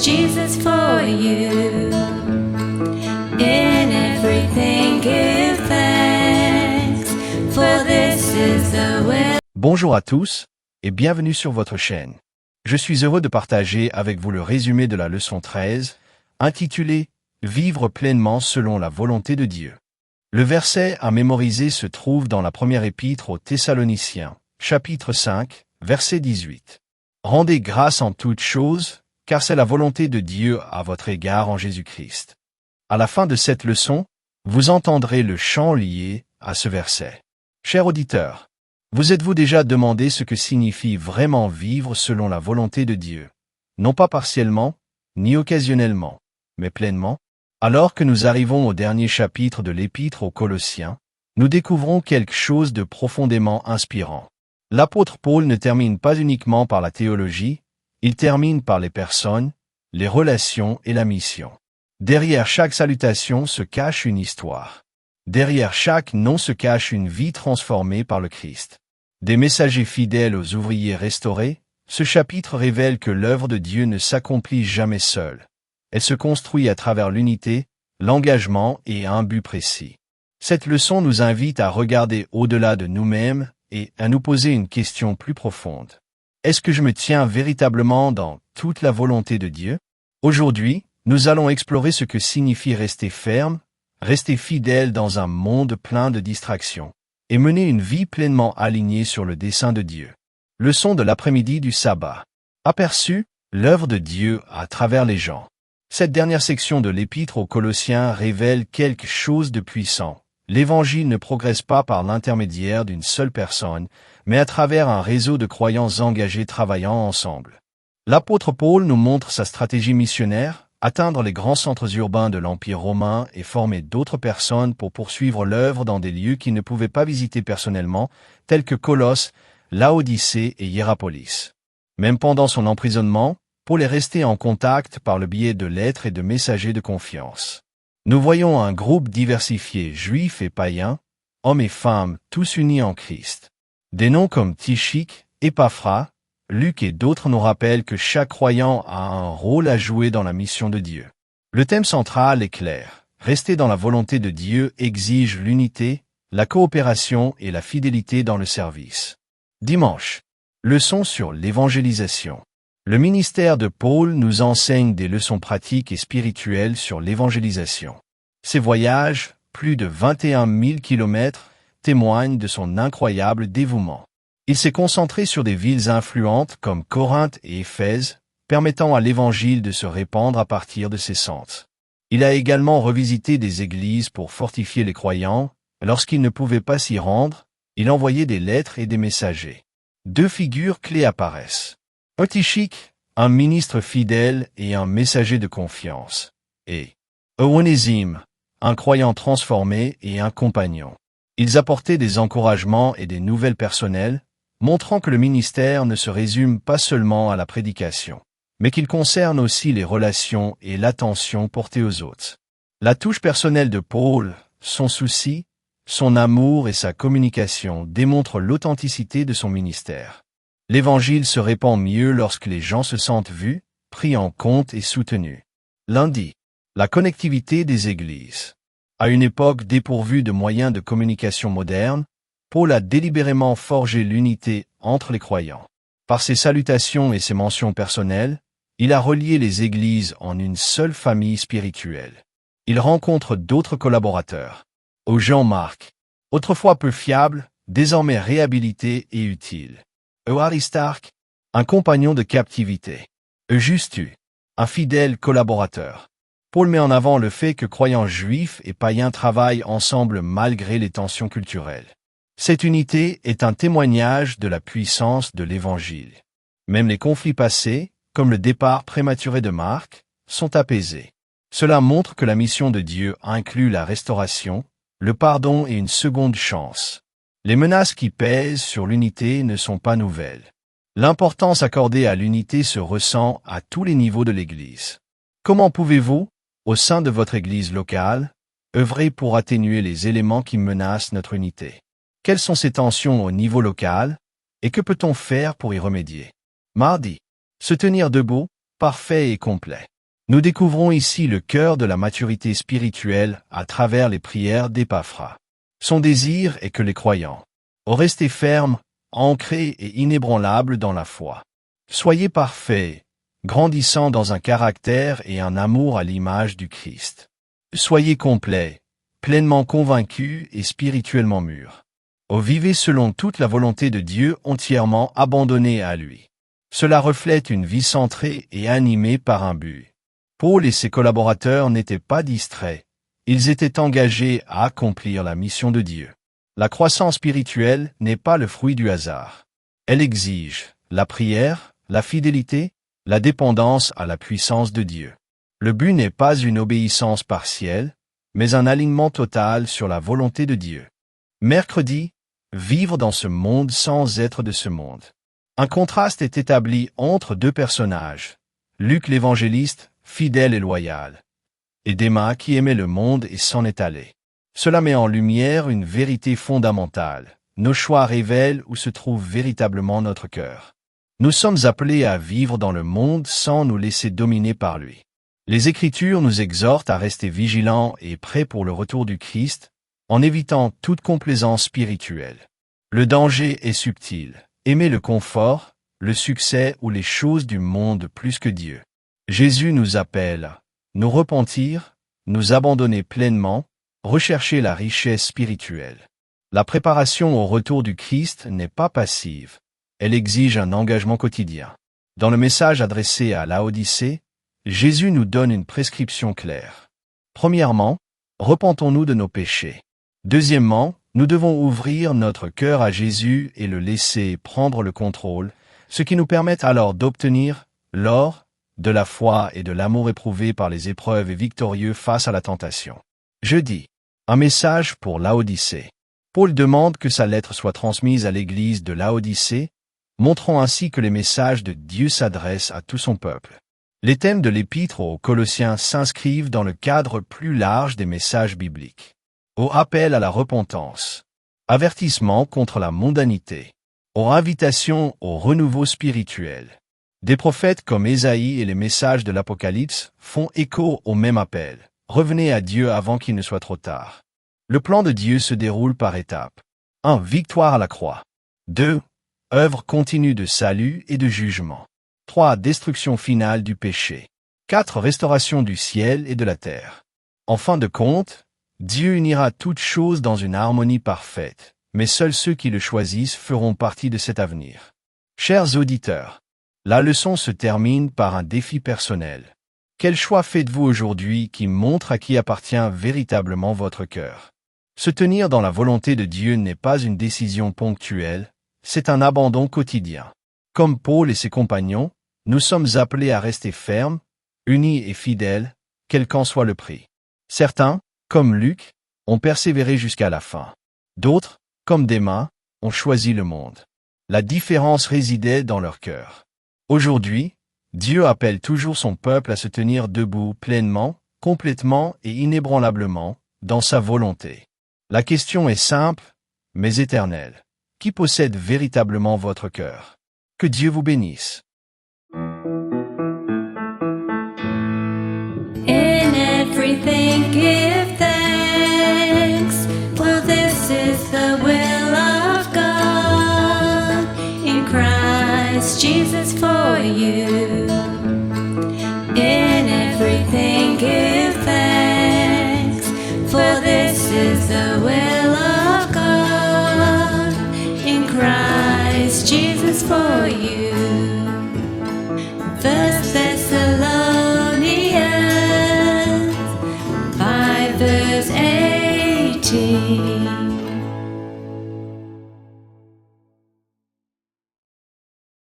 was Jesus for you. In everything give thanks, for this is the will. Bonjour à tous, et bienvenue sur votre chaîne. Je suis heureux de partager avec vous le résumé de la leçon 13, intitulée « Vivre pleinement selon la volonté de Dieu ». Le verset à mémoriser se trouve dans la première épître aux Thessaloniciens, chapitre 5, verset 18. Rendez grâce en toutes choses, car c'est la volonté de Dieu à votre égard en Jésus-Christ. À la fin de cette leçon, vous entendrez le chant lié à ce verset. Chers auditeurs, vous êtes-vous déjà demandé ce que signifie vraiment vivre selon la volonté de Dieu, non pas partiellement, ni occasionnellement, mais pleinement? Alors que nous arrivons au dernier chapitre de l'Épître aux Colossiens, nous découvrons quelque chose de profondément inspirant. L'apôtre Paul ne termine pas uniquement par la théologie, il termine par les personnes, les relations et la mission. Derrière chaque salutation se cache une histoire. Derrière chaque nom se cache une vie transformée par le Christ. Des messagers fidèles aux ouvriers restaurés, ce chapitre révèle que l'œuvre de Dieu ne s'accomplit jamais seule. Elle se construit à travers l'unité, l'engagement et un but précis. Cette leçon nous invite à regarder au-delà de nous-mêmes et à nous poser une question plus profonde. Est-ce que je me tiens véritablement dans toute la volonté de Dieu? Aujourd'hui, nous allons explorer ce que signifie rester ferme, rester fidèle dans un monde plein de distractions, et mener une vie pleinement alignée sur le dessein de Dieu. Leçon de l'après-midi du sabbat. Aperçu, l'œuvre de Dieu à travers les gens. Cette dernière section de l'Épître aux Colossiens révèle quelque chose de puissant. L'Évangile ne progresse pas par l'intermédiaire d'une seule personne, mais à travers un réseau de croyants engagés travaillant ensemble. L'apôtre Paul nous montre sa stratégie missionnaire, atteindre les grands centres urbains de l'Empire romain et former d'autres personnes pour poursuivre l'œuvre dans des lieux qu'il ne pouvait pas visiter personnellement, tels que Colosse, Laodicée et Hiérapolis. Même pendant son emprisonnement, Paul est resté en contact par le biais de lettres et de messagers de confiance. Nous voyons un groupe diversifié, juifs et païens, hommes et femmes, tous unis en Christ. Des noms comme Tychik, Épaphras, Luc et d'autres nous rappellent que chaque croyant a un rôle à jouer dans la mission de Dieu. Le thème central est clair. Rester dans la volonté de Dieu exige l'unité, la coopération et la fidélité dans le service. Dimanche. Leçon sur l'évangélisation. Le ministère de Paul nous enseigne des leçons pratiques et spirituelles sur l'évangélisation. Ses voyages, plus de 21 000 kilomètres, témoignent de son incroyable dévouement. Il s'est concentré sur des villes influentes comme Corinthe et Éphèse, permettant à l'Évangile de se répandre à partir de ces centres. Il a également revisité des églises pour fortifier les croyants. Lorsqu'il ne pouvait pas s'y rendre, il envoyait des lettres et des messagers. Deux figures clés apparaissent. Tychik, un ministre fidèle et un messager de confiance, et Onésime, un croyant transformé et un compagnon. Ils apportaient des encouragements et des nouvelles personnelles, montrant que le ministère ne se résume pas seulement à la prédication, mais qu'il concerne aussi les relations et l'attention portée aux autres. La touche personnelle de Paul, son souci, son amour et sa communication démontrent l'authenticité de son ministère. L'Évangile se répand mieux lorsque les gens se sentent vus, pris en compte et soutenus. Lundi, la connectivité des églises. À une époque dépourvue de moyens de communication modernes, Paul a délibérément forgé l'unité entre les croyants. Par ses salutations et ses mentions personnelles, il a relié les églises en une seule famille spirituelle. Il rencontre d'autres collaborateurs. Jean-Marc, autrefois peu fiable, désormais réhabilité et utile. Aristarque, un compagnon de captivité. Justus, un fidèle collaborateur. Paul met en avant le fait que croyants juifs et païens travaillent ensemble malgré les tensions culturelles. Cette unité est un témoignage de la puissance de l'Évangile. Même les conflits passés, comme le départ prématuré de Marc, sont apaisés. Cela montre que la mission de Dieu inclut la restauration, le pardon et une seconde chance. Les menaces qui pèsent sur l'unité ne sont pas nouvelles. L'importance accordée à l'unité se ressent à tous les niveaux de l'Église. Comment pouvez-vous, au sein de votre Église locale, œuvrer pour atténuer les éléments qui menacent notre unité? Quelles sont ces tensions au niveau local, et que peut-on faire pour y remédier? Mardi. Se tenir debout, parfait et complet. Nous découvrons ici le cœur de la maturité spirituelle à travers les prières d'Épaphras. Son désir est que les croyants restent fermes, ancrés et inébranlables dans la foi. Soyez parfaits, grandissant dans un caractère et un amour à l'image du Christ. Soyez complets, pleinement convaincus et spirituellement mûrs. Vivez selon toute la volonté de Dieu, entièrement abandonnés à lui. Cela reflète une vie centrée et animée par un but. Paul et ses collaborateurs n'étaient pas distraits. Ils étaient engagés à accomplir la mission de Dieu. La croissance spirituelle n'est pas le fruit du hasard. Elle exige la prière, la fidélité, la dépendance à la puissance de Dieu. Le but n'est pas une obéissance partielle, mais un alignement total sur la volonté de Dieu. Mercredi, vivre dans ce monde sans être de ce monde. Un contraste est établi entre deux personnages, Luc l'évangéliste, fidèle et loyal, et Démas qui aimait le monde et s'en est allé. Cela met en lumière une vérité fondamentale. Nos choix révèlent où se trouve véritablement notre cœur. Nous sommes appelés à vivre dans le monde sans nous laisser dominer par lui. Les Écritures nous exhortent à rester vigilants et prêts pour le retour du Christ, en évitant toute complaisance spirituelle. Le danger est subtil. Aimer le confort, le succès ou les choses du monde plus que Dieu. Jésus nous appelle à nous repentir, nous abandonner pleinement, rechercher la richesse spirituelle. La préparation au retour du Christ n'est pas passive. Elle exige un engagement quotidien. Dans le message adressé à Laodicée, Jésus nous donne une prescription claire. Premièrement, repentons-nous de nos péchés. Deuxièmement, nous devons ouvrir notre cœur à Jésus et le laisser prendre le contrôle, ce qui nous permet alors d'obtenir l'or, de la foi et de l'amour éprouvé par les épreuves et victorieux face à la tentation. Jeudi, un message pour Laodicée. Paul demande que sa lettre soit transmise à l'église de Laodicée, montrant ainsi que les messages de Dieu s'adressent à tout son peuple. Les thèmes de l'épître aux Colossiens s'inscrivent dans le cadre plus large des messages bibliques. Au appel à la repentance, avertissement contre la mondanité, aux invitations au renouveau spirituel. Des prophètes comme Ésaïe et les messages de l'Apocalypse font écho au même appel. Revenez à Dieu avant qu'il ne soit trop tard. Le plan de Dieu se déroule par étapes. 1. Victoire à la croix. 2. Œuvre continue de salut et de jugement. 3. Destruction finale du péché. 4. Restauration du ciel et de la terre. En fin de compte, Dieu unira toutes choses dans une harmonie parfaite, mais seuls ceux qui le choisissent feront partie de cet avenir. Chers auditeurs, la leçon se termine par un défi personnel. Quel choix faites-vous aujourd'hui qui montre à qui appartient véritablement votre cœur? Se tenir dans la volonté de Dieu n'est pas une décision ponctuelle, c'est un abandon quotidien. Comme Paul et ses compagnons, nous sommes appelés à rester fermes, unis et fidèles, quel qu'en soit le prix. Certains, comme Luc, ont persévéré jusqu'à la fin. D'autres, comme Démas, ont choisi le monde. La différence résidait dans leur cœur. Aujourd'hui, Dieu appelle toujours son peuple à se tenir debout pleinement, complètement et inébranlablement, dans sa volonté. La question est simple, mais éternelle. Qui possède véritablement votre cœur? Que Dieu vous bénisse. In everything give thanks, for this is the will of God in Christ Jesus for you. In everything give thanks, for this is the will of God in Christ Jesus for you. 1 Thessalonians 5 verse 18.